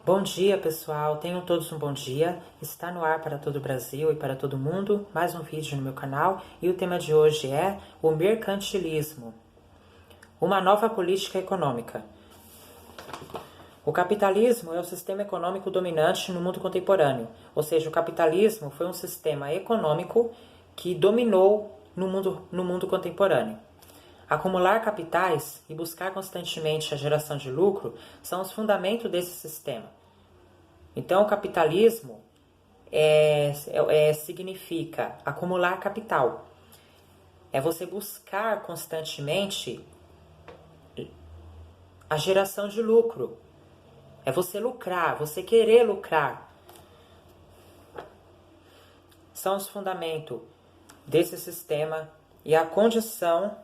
Bom dia, pessoal. Tenham todos um bom dia. Está no ar para todo o Brasil e para todo mundo mais um vídeo no meu canal e o tema de hoje é o mercantilismo, uma nova política econômica. O capitalismo é o sistema econômico dominante no mundo contemporâneo, ou seja, o capitalismo foi um sistema econômico que dominou no mundo contemporâneo. Acumular capitais e buscar constantemente a geração de lucro são os fundamentos desse sistema. Então, o capitalismo significa acumular capital. É você buscar constantemente a geração de lucro. É você lucrar, você querer lucrar. São os fundamentos desse sistema e a condição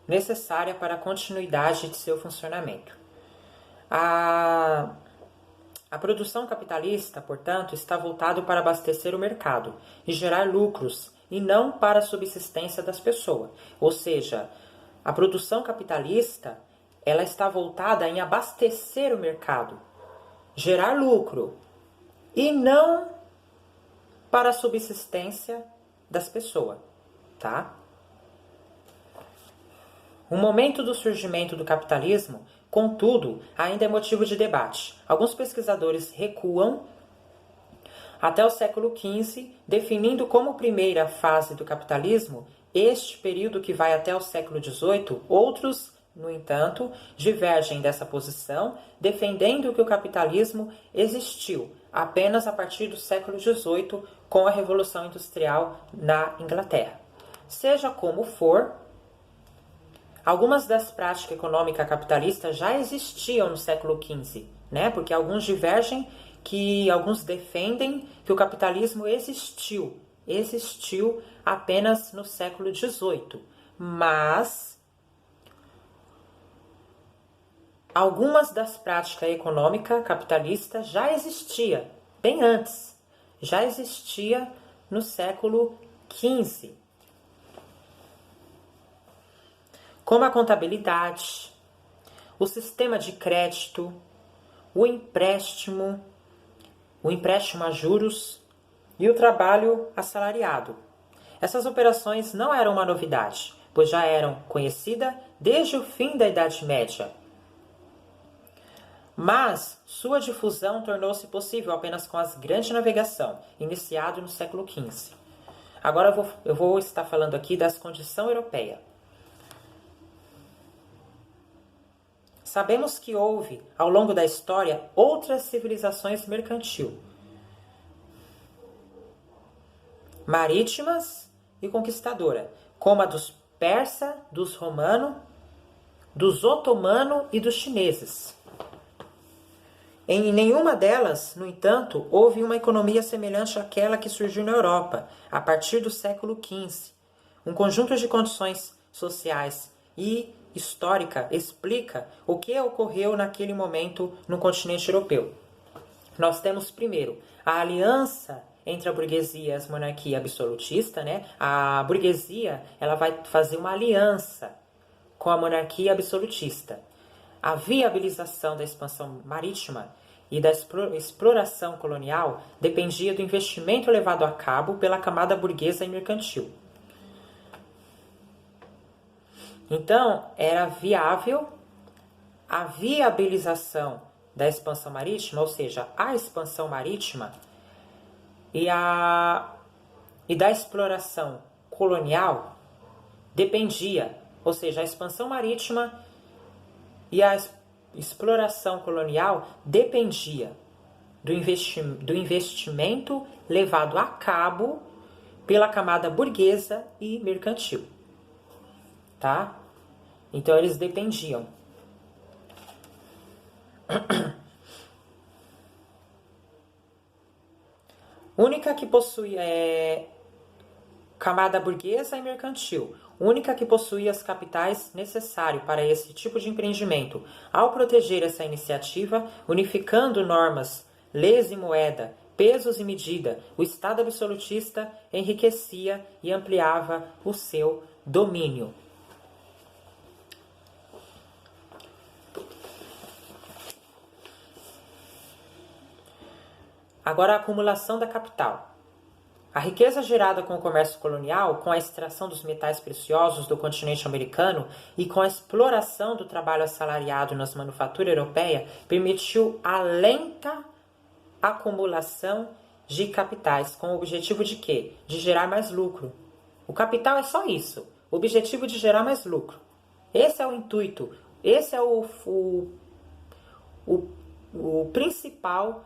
necessária para a continuidade de seu funcionamento. A produção capitalista, portanto, está voltada para abastecer o mercado e gerar lucros, e não para a subsistência das pessoas. Ou seja, a produção capitalista ela está voltada em abastecer o mercado, gerar lucro, e não para a subsistência das pessoas, tá? O momento do surgimento do capitalismo, contudo, ainda é motivo de debate. Alguns pesquisadores recuam até o século XV, definindo como primeira fase do capitalismo este período que vai até o século XVIII. Outros, no entanto, divergem dessa posição, defendendo que o capitalismo existiu apenas a partir do século XVIII, com a Revolução Industrial na Inglaterra. Seja como for, algumas das práticas econômicas capitalistas já existiam no século XV, né? Porque alguns divergem, alguns defendem que o capitalismo existiu apenas no século XVIII, mas algumas das práticas econômicas capitalistas já existia bem antes, já existia no século XV. Como a contabilidade, o sistema de crédito, o empréstimo a juros e o trabalho assalariado. Essas operações não eram uma novidade, pois já eram conhecidas desde o fim da Idade Média. Mas sua difusão tornou-se possível apenas com a grande navegação, iniciado no século XV. Agora eu vou estar falando aqui das condições europeias. Sabemos que houve, ao longo da história, outras civilizações mercantil, marítimas e conquistadora, como a dos persas, dos romanos, dos otomanos e dos chineses. Em nenhuma delas, no entanto, houve uma economia semelhante àquela que surgiu na Europa, a partir do século XV. Um conjunto de condições sociais e histórica explica o que ocorreu naquele momento no continente europeu. Nós temos, primeiro, a aliança entre a burguesia e a monarquia absolutista, né? A burguesia ela vai fazer uma aliança com a monarquia absolutista. A viabilização da expansão marítima e da exploração colonial dependia do investimento levado a cabo pela camada burguesa e mercantil. Então, era viável a viabilização da expansão marítima, ou seja, a expansão marítima e da exploração colonial dependia, ou seja, a expansão marítima e a exploração colonial dependia do investimento levado a cabo pela camada burguesa e mercantil, tá? Então eles dependiam. Única que possuía camada burguesa e mercantil, única que possuía os capitais necessários para esse tipo de empreendimento. Ao proteger essa iniciativa, unificando normas, leis e moeda, pesos e medida, o Estado absolutista enriquecia e ampliava o seu domínio. Agora, a acumulação da capital. A riqueza gerada com o comércio colonial, com a extração dos metais preciosos do continente americano e com a exploração do trabalho assalariado nas manufaturas europeias, permitiu a lenta acumulação de capitais, com o objetivo de quê? De gerar mais lucro. O capital é só isso, o objetivo de gerar mais lucro. Esse é o intuito, esse é o principal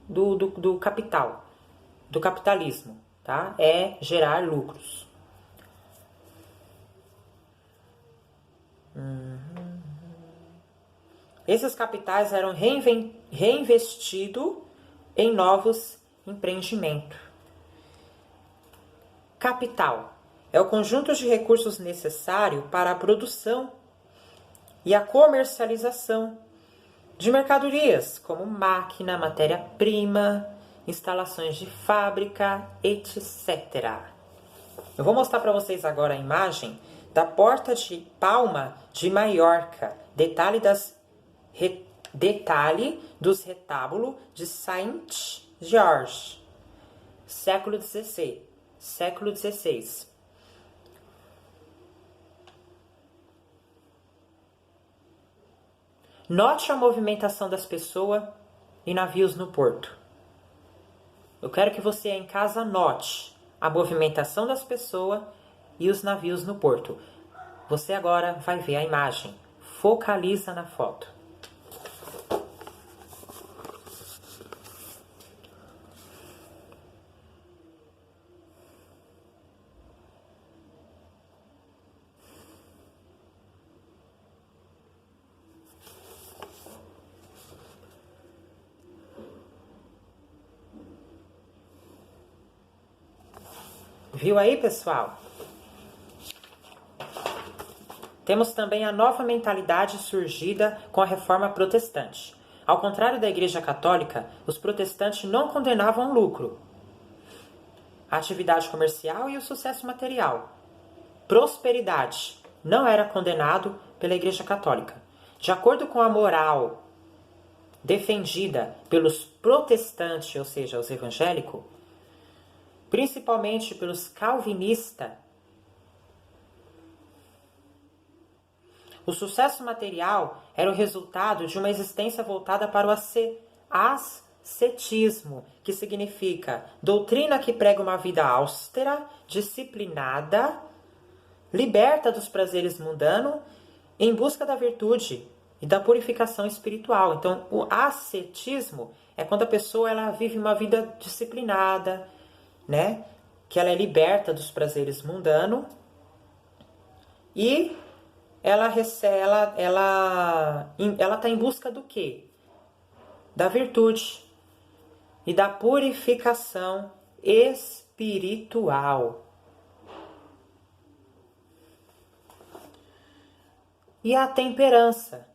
do capital, do capitalismo, tá? É gerar lucros. Esses capitais eram reinvestidos em novos empreendimentos. Capital é o conjunto de recursos necessário para a produção e a comercialização de mercadorias, como máquina, matéria-prima, instalações de fábrica, etc. Eu vou mostrar para vocês agora a imagem da Porta de Palma de Maiorca, detalhe dos retábulos de Saint George, século XVI. Note a movimentação das pessoas e navios no porto. Eu quero que você em casa note a movimentação das pessoas e os navios no porto. Você agora vai ver a imagem. Focaliza na foto. Viu aí, pessoal? Temos também a nova mentalidade surgida com a reforma protestante. Ao contrário da Igreja Católica, os protestantes não condenavam o lucro, a atividade comercial e o sucesso material. Prosperidade não era condenado pela Igreja Católica. De acordo com a moral defendida pelos protestantes, ou seja, os evangélicos, principalmente pelos calvinistas, o sucesso material era o resultado de uma existência voltada para o ascetismo, que significa doutrina que prega uma vida austera, disciplinada, liberta dos prazeres mundanos, em busca da virtude e da purificação espiritual. Então, o ascetismo é quando a pessoa ela vive uma vida disciplinada, né? Que ela é liberta dos prazeres mundanos e ela está em busca do quê? Da virtude e da purificação espiritual. E a temperança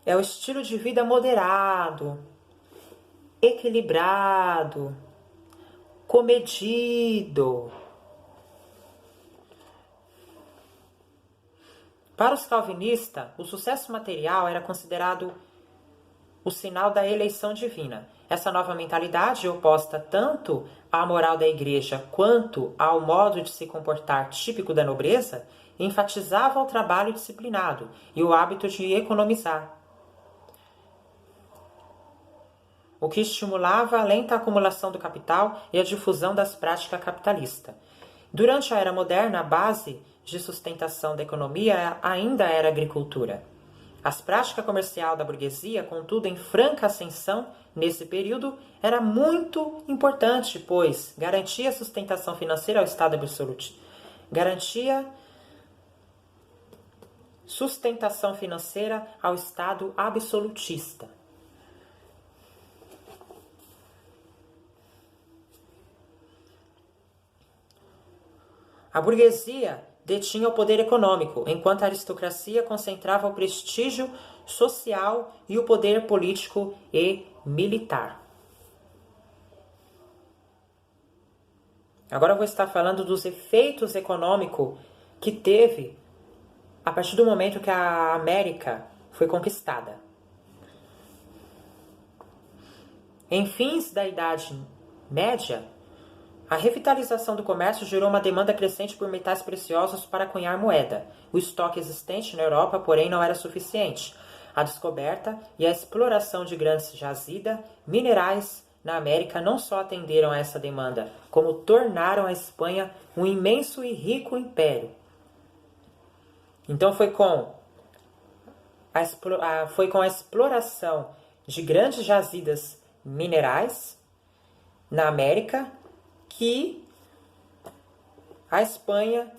é o estilo de vida moderado, equilibrado, comedido. Para os calvinistas, o sucesso material era considerado o sinal da eleição divina. Essa nova mentalidade, oposta tanto à moral da igreja quanto ao modo de se comportar típico da nobreza, enfatizava o trabalho disciplinado e o hábito de economizar, o que estimulava a lenta acumulação do capital e a difusão das práticas capitalistas. Durante a Era Moderna, a base de sustentação da economia ainda era a agricultura. As práticas comerciais da burguesia, contudo, em franca ascensão nesse período, era muito importante, pois garantia a sustentação financeira ao Estado absolutista. Garantia sustentação financeira ao Estado absolutista. A burguesia detinha o poder econômico, enquanto a aristocracia concentrava o prestígio social e o poder político e militar. Agora eu vou estar falando dos efeitos econômicos que teve a partir do momento que a América foi conquistada. Em fins da Idade Média, a revitalização do comércio gerou uma demanda crescente por metais preciosos para cunhar moeda. O estoque existente na Europa, porém, não era suficiente. A descoberta e a exploração de grandes jazidas minerais na América não só atenderam a essa demanda, como tornaram a Espanha um imenso e rico império. Então foi com a exploração de grandes jazidas minerais na América que a Espanha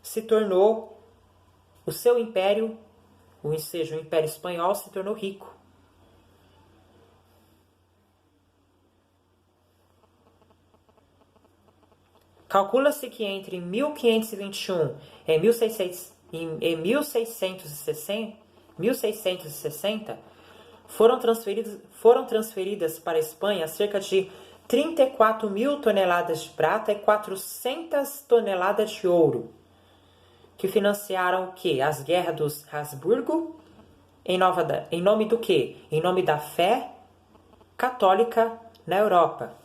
se tornou, o seu império, ou seja, o Império Espanhol se tornou rico. Calcula-se que entre 1521 e 1660 foram transferidas para a Espanha cerca de 34 mil toneladas de prata e 400 toneladas de ouro, que financiaram o quê? As guerras dos Habsburgo, em nome do quê? Em nome da fé católica na Europa.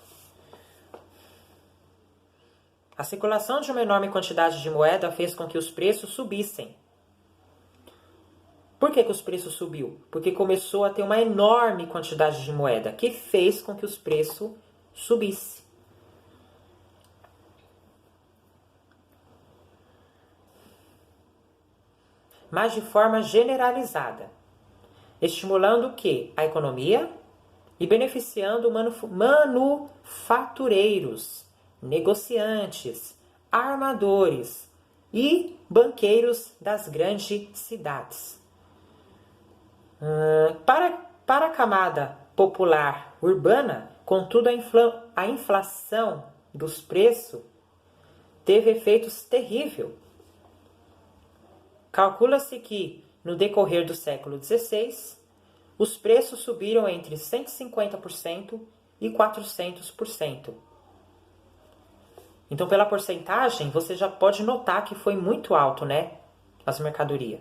A circulação de uma enorme quantidade de moeda fez com que os preços subissem. Por que os preços subiu? Porque começou a ter uma enorme quantidade de moeda, que fez com que os preços subissem. Mas de forma generalizada, estimulando o quê? A economia e beneficiando manufatureiros, negociantes, armadores e banqueiros das grandes cidades. Para a camada popular urbana, contudo, a inflação dos preços teve efeitos terríveis. Calcula-se que, no decorrer do século XVI, os preços subiram entre 150% e 400%. Então, pela porcentagem, você já pode notar que foi muito alto, né? As mercadorias.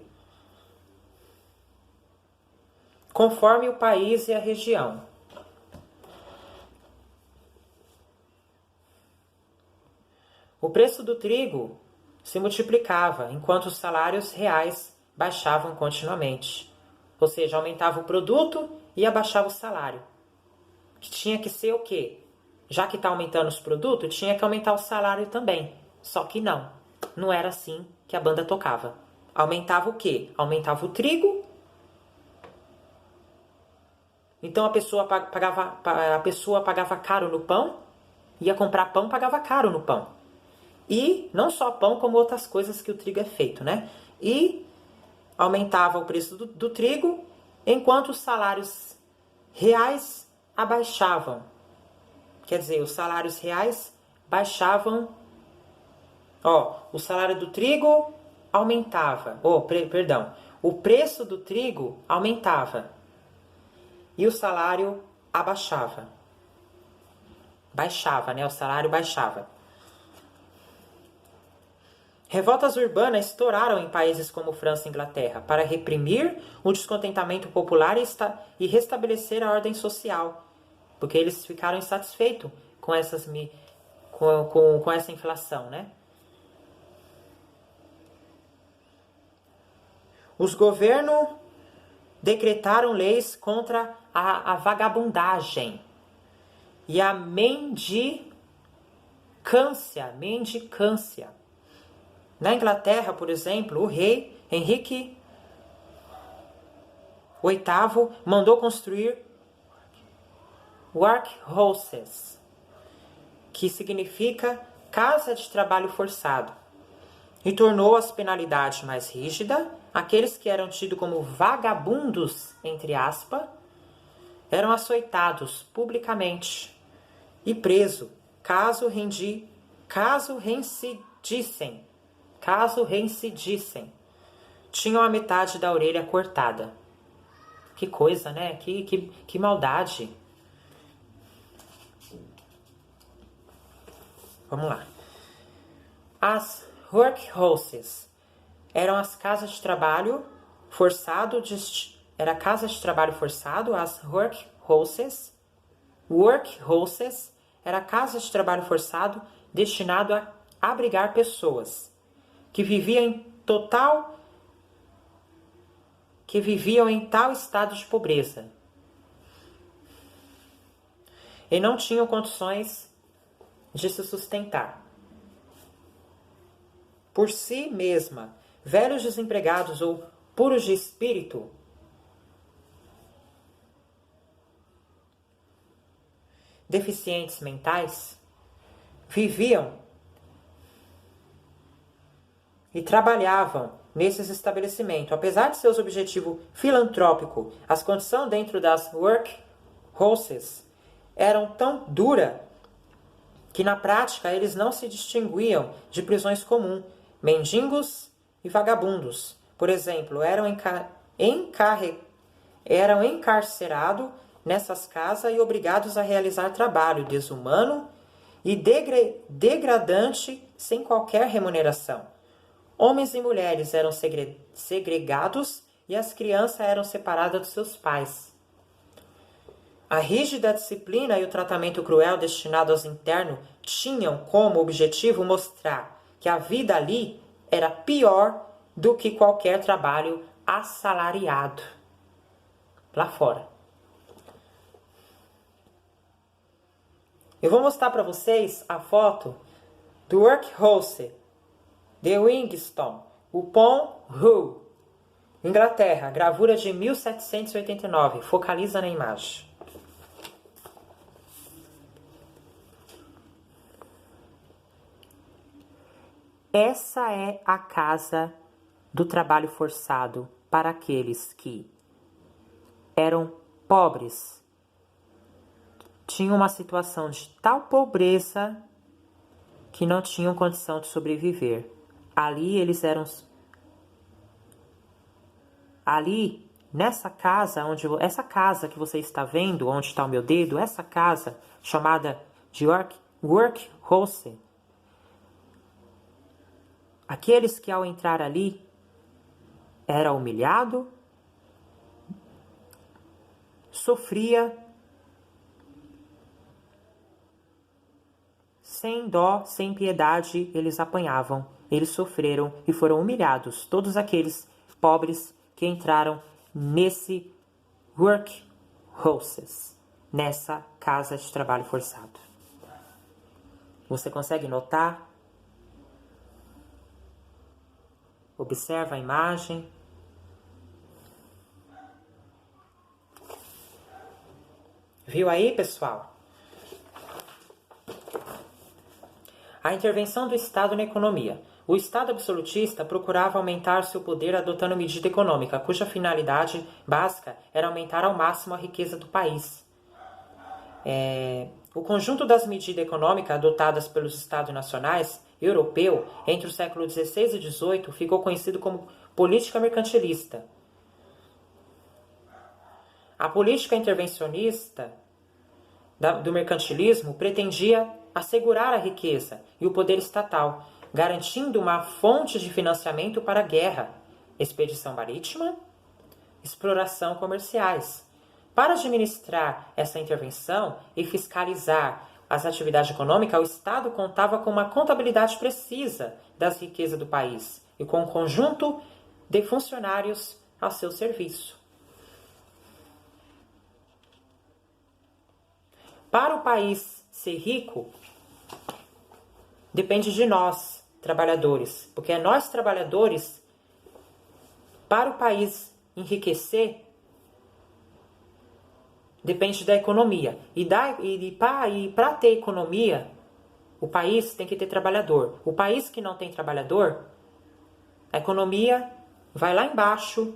Conforme o país e a região. O preço do trigo se multiplicava, enquanto os salários reais baixavam continuamente. Ou seja, aumentava o produto e abaixava o salário. Que tinha que ser o quê? Já que está aumentando os produtos, tinha que aumentar o salário também. Só que não. Não era assim que a banda tocava. Aumentava o quê? Aumentava o trigo. Então a pessoa pagava caro no pão. Ia comprar pão, pagava caro no pão. E não só pão, como outras coisas que o trigo é feito, né? E aumentava o preço do trigo, enquanto os salários reais abaixavam. Quer dizer, os salários reais baixavam. O salário do trigo aumentava. O preço do trigo aumentava. E o salário abaixava. Baixava, né? O salário baixava. Revoltas urbanas estouraram em países como França e Inglaterra para reprimir o descontentamento popular e restabelecer a ordem social, porque eles ficaram insatisfeitos com essa inflação, né? Os governos decretaram leis contra a vagabundagem e a mendicância. Na Inglaterra, por exemplo, o rei Henrique VIII mandou construir workhouses, que significa casa de trabalho forçado, e tornou as penalidades mais rígidas. Aqueles que eram tidos como vagabundos, entre aspas, eram açoitados publicamente e presos caso reincidissem. Tinham a metade da orelha cortada. Que coisa, né? Que maldade. Vamos lá. As workhouses eram as casas de trabalho forçado. As workhouses workhouses era casa de trabalho forçado destinado a abrigar pessoas que viviam em tal estado de pobreza e não tinham condições de se sustentar por si mesma, velhos desempregados ou puros de espírito, deficientes mentais, viviam e trabalhavam nesses estabelecimentos. Apesar de seus objetivos filantrópicos, as condições dentro das workhouses eram tão duras que na prática eles não se distinguiam de prisões comuns, mendigos e vagabundos. Por exemplo, eram encarcerados nessas casas e obrigados a realizar trabalho desumano e degradante sem qualquer remuneração. Homens e mulheres eram segregados e as crianças eram separadas dos seus pais. A rígida disciplina e o tratamento cruel destinado aos internos tinham como objetivo mostrar que a vida ali era pior do que qualquer trabalho assalariado lá fora. Eu vou mostrar para vocês a foto do workhouse de Wigston, upon Hull, Inglaterra, gravura de 1789. Focaliza na imagem. Essa é a casa do trabalho forçado para aqueles que eram pobres, tinham uma situação de tal pobreza que não tinham condição de sobreviver. Ali, nessa casa, essa casa que você está vendo, onde está o meu dedo, essa casa chamada de workhouse, aqueles que ao entrar ali era humilhado, sofria sem dó, sem piedade, eles apanhavam, eles sofreram e foram humilhados. Todos aqueles pobres que entraram nesse workhouses, nessa casa de trabalho forçado. Você consegue notar? Observa a imagem. Viu aí, pessoal? A intervenção do Estado na economia. O Estado absolutista procurava aumentar seu poder adotando medida econômica, cuja finalidade básica era aumentar ao máximo a riqueza do país. O conjunto das medidas econômicas adotadas pelos Estados nacionais europeu entre o século XVI e XVIII ficou conhecido como política mercantilista. A política intervencionista do mercantilismo pretendia assegurar a riqueza e o poder estatal, garantindo uma fonte de financiamento para a guerra, expedição marítima, exploração comerciais. Para administrar essa intervenção e fiscalizar as atividades econômicas, o Estado contava com uma contabilidade precisa das riquezas do país e com um conjunto de funcionários ao seu serviço. Para o país ser rico, depende de nós, trabalhadores, porque é nós, trabalhadores, para o país enriquecer, depende da economia. E para ter economia, o país tem que ter trabalhador. O país que não tem trabalhador, a economia vai lá embaixo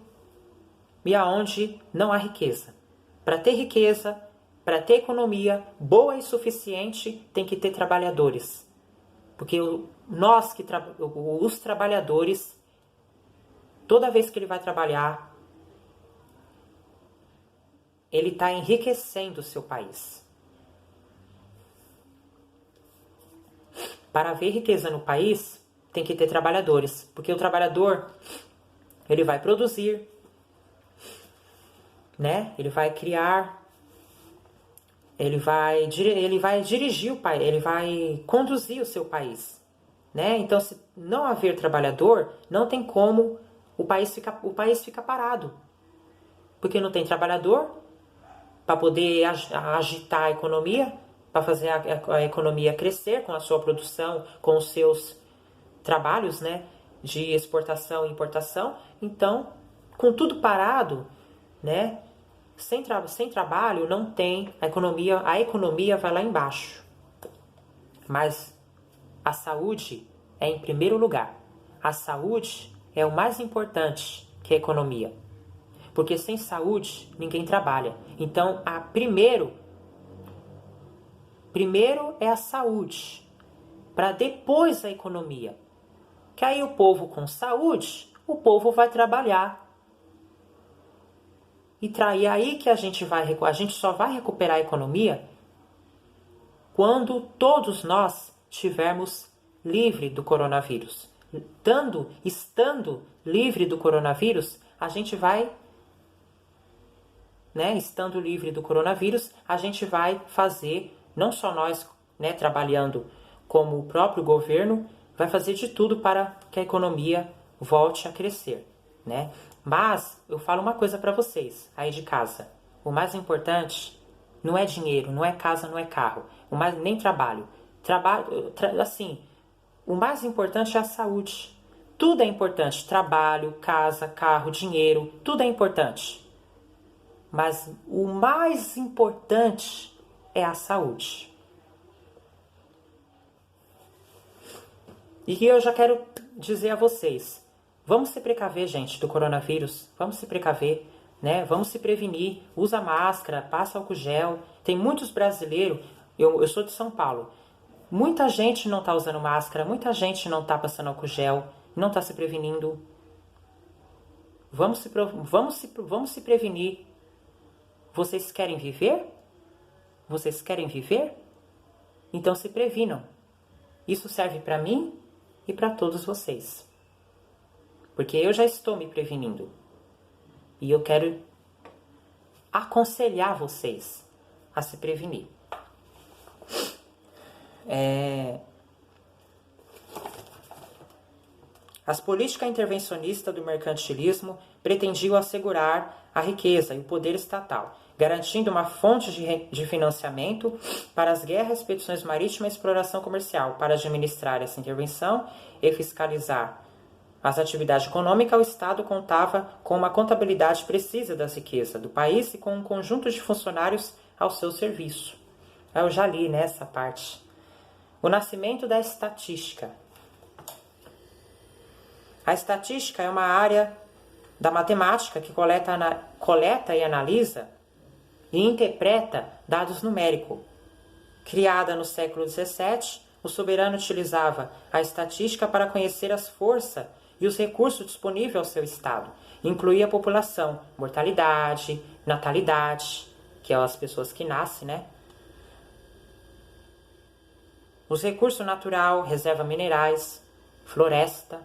e aonde não há riqueza. Para ter riqueza, para ter economia boa e suficiente, tem que ter trabalhadores. Porque os trabalhadores, toda vez que ele vai trabalhar, ele está enriquecendo o seu país. Para haver riqueza no país, tem que ter trabalhadores. Porque o trabalhador, ele vai produzir, né? Ele vai criar ele vai dirigir o país, ele vai conduzir o seu país, né? Então, se não haver trabalhador, não tem como o país fica parado, porque não tem trabalhador para poder agitar a economia, para fazer a economia crescer com a sua produção, com os seus trabalhos, né, de exportação e importação. Então, com tudo parado, né, sem trabalho, não tem a economia vai lá embaixo. Mas a saúde é em primeiro lugar. A saúde é o mais importante que a economia. Porque sem saúde, ninguém trabalha. Então, primeiro é a saúde, para depois a economia. Que aí o povo com saúde, o povo vai trabalhar. E aí que a gente só vai recuperar a economia quando todos nós estivermos livre do coronavírus. Estando livre do coronavírus, a gente vai, né, estando livre do coronavírus, a gente vai fazer, não só nós, né, trabalhando como o próprio governo, vai fazer de tudo para que a economia volte a crescer, né? Mas eu falo uma coisa para vocês aí de casa. O mais importante não é dinheiro, não é casa, não é carro, nem trabalho. Assim, o mais importante é a saúde. Tudo é importante, trabalho, casa, carro, dinheiro, tudo é importante. Mas o mais importante é a saúde. E eu já quero dizer a vocês, vamos se precaver, gente, do coronavírus. Vamos se precaver, né? Vamos se prevenir. Usa máscara, passa álcool gel. Tem muitos brasileiros, eu sou de São Paulo. Muita gente não está usando máscara, muita gente não está passando álcool gel, não está se prevenindo. Vamos se prevenir. Vocês querem viver? Vocês querem viver? Então se previnam. Isso serve para mim e para todos vocês. Porque eu já estou me prevenindo. E eu quero aconselhar vocês a se prevenir. As políticas intervencionistas do mercantilismo pretendiam assegurar a riqueza e o poder estatal, garantindo uma fonte de financiamento para as guerras, expedições marítimas e exploração comercial. Para administrar essa intervenção e fiscalizar as atividades econômicas, o Estado contava com uma contabilidade precisa das riquezas do país e com um conjunto de funcionários ao seu serviço. Eu já li nessa parte. O nascimento da estatística. A estatística é uma área da matemática que coleta e analisa e interpreta dados numéricos. Criada no século XVII, o soberano utilizava a estatística para conhecer as forças e os recursos disponíveis ao seu estado. Incluía a população, mortalidade, natalidade, que é as pessoas que nascem, né? Os recursos naturais, reserva minerais, floresta.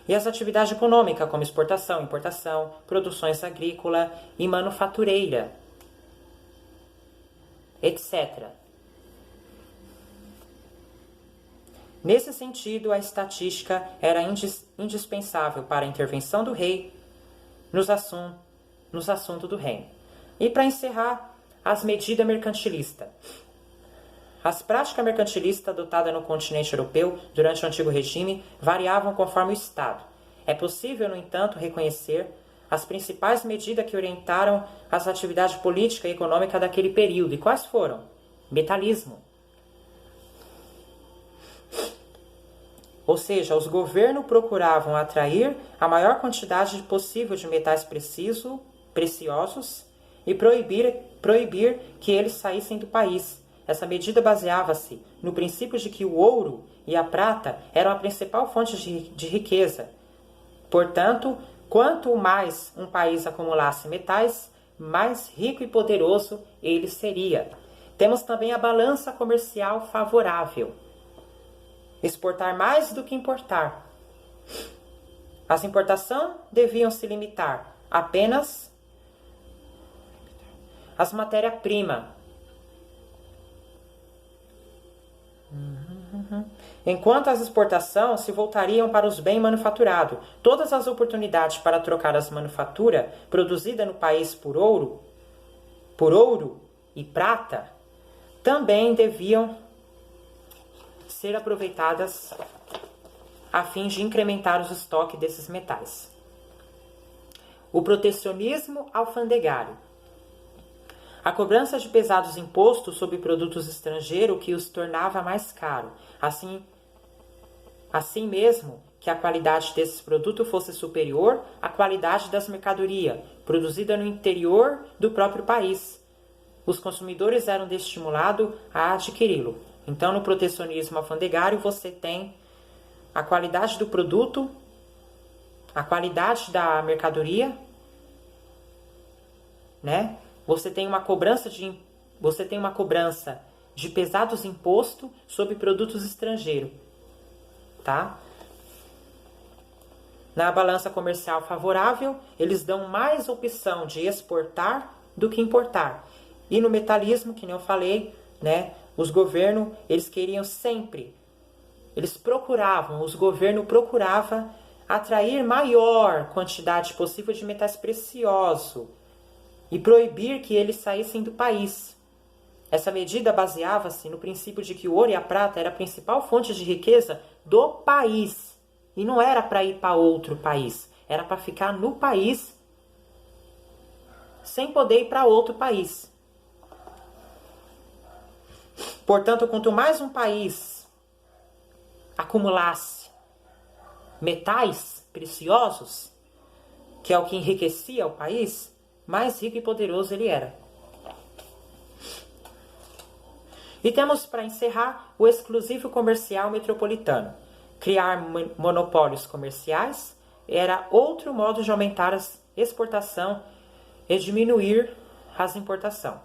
E as atividades econômicas, como exportação, importação, produções agrícola e manufatureira, etc. Nesse sentido, a estatística era indispensável para a intervenção do rei nos assuntos do reino. E para encerrar, as medidas mercantilistas. As práticas mercantilistas adotadas no continente europeu durante o Antigo Regime variavam conforme o Estado. É possível, no entanto, reconhecer as principais medidas que orientaram as atividades políticas e econômicas daquele período. E quais foram? Metalismo. Ou seja, os governos procuravam atrair a maior quantidade possível de metais preciosos e proibir que eles saíssem do país. Essa medida baseava-se no princípio de que o ouro e a prata eram a principal fonte de riqueza. Portanto, quanto mais um país acumulasse metais, mais rico e poderoso ele seria. Temos também a balança comercial favorável. Exportar mais do que importar. As importações deviam se limitar apenas as matérias-primas. Enquanto as exportações se voltariam para os bens manufaturados, todas as oportunidades para trocar as manufaturas produzidas no país por ouro e prata também deviam ser aproveitadas a fim de incrementar os estoques desses metais. O protecionismo alfandegário. A cobrança de pesados impostos sobre produtos estrangeiros que os tornava mais caros, assim mesmo que a qualidade desses produtos fosse superior à qualidade das mercadorias produzidas no interior do próprio país. Os consumidores eram desestimulados a adquiri-lo. Então, no protecionismo alfandegário, você tem a qualidade do produto, a qualidade da mercadoria, né? Você tem uma cobrança de pesados impostos sobre produtos estrangeiros, tá? Na balança comercial favorável, eles dão mais opção de exportar do que importar. E no metalismo, que nem eu falei, né? Os governos, eles queriam sempre, os governos procuravam atrair maior quantidade possível de metais preciosos e proibir que eles saíssem do país. Essa medida baseava-se no princípio de que o ouro e a prata era a principal fonte de riqueza do país. E não era para ir para outro país, era para ficar no país sem poder ir para outro país. Portanto, quanto mais um país acumulasse metais preciosos, que é o que enriquecia o país, mais rico e poderoso ele era. E temos, para encerrar, o exclusivo comercial metropolitano. Criar monopólios comerciais era outro modo de aumentar a exportação e diminuir as importações.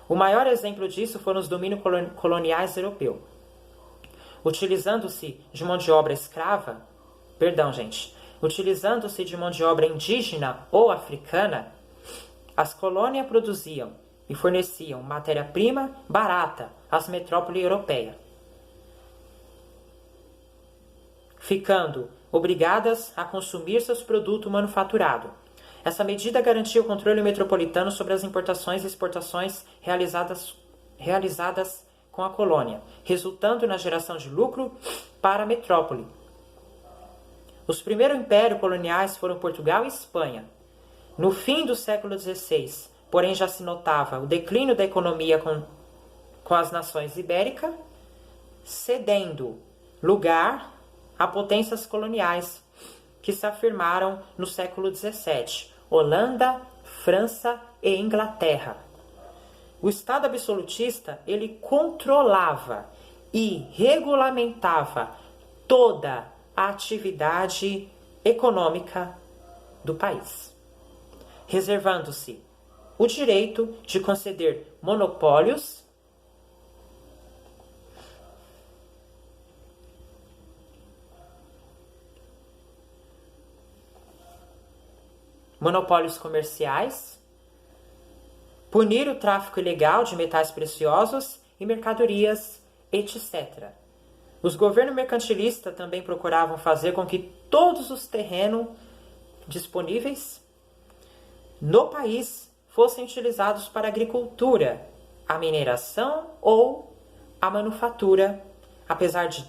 O maior exemplo disso foram os domínios coloniais europeus. Utilizando-se de mão de obra indígena ou africana, as colônias produziam e forneciam matéria-prima barata às metrópoles europeias, ficando obrigadas a consumir seus produtos manufaturados. Essa medida garantia o controle metropolitano sobre as importações e exportações realizadas com a colônia, resultando na geração de lucro para a metrópole. Os primeiros impérios coloniais foram Portugal e Espanha. No fim do século XVI, porém, já se notava o declínio da economia com as nações ibéricas, cedendo lugar a potências coloniais que se afirmaram no século XVII, Holanda, França e Inglaterra. O Estado absolutista, ele controlava e regulamentava toda a atividade econômica do país, reservando-se o direito de conceder monopólios comerciais, punir o tráfico ilegal de metais preciosos e mercadorias, etc. Os governos mercantilistas também procuravam fazer com que todos os terrenos disponíveis no país fossem utilizados para a agricultura, a mineração ou a manufatura. Apesar de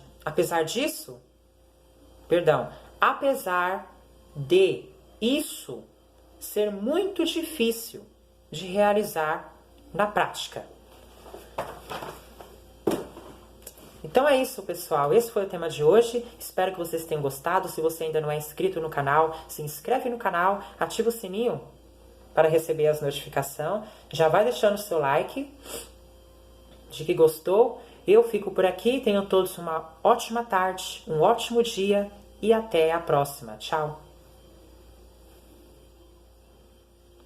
isso ser muito difícil de realizar na prática. Então é isso, pessoal. Esse foi o tema de hoje. Espero que vocês tenham gostado. Se você ainda não é inscrito no canal, se inscreve no canal, ativa o sininho para receber as notificações. Já vai deixando o seu like de que gostou. Eu fico por aqui. Tenham todos uma ótima tarde, um ótimo dia e até a próxima. Tchau.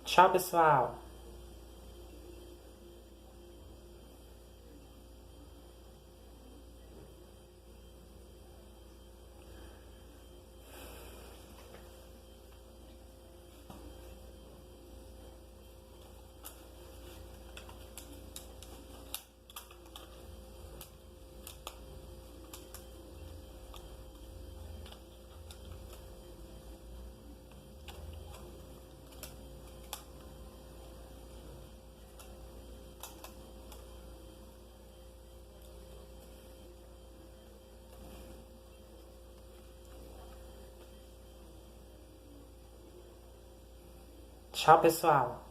Tchau, pessoal. Tchau, pessoal!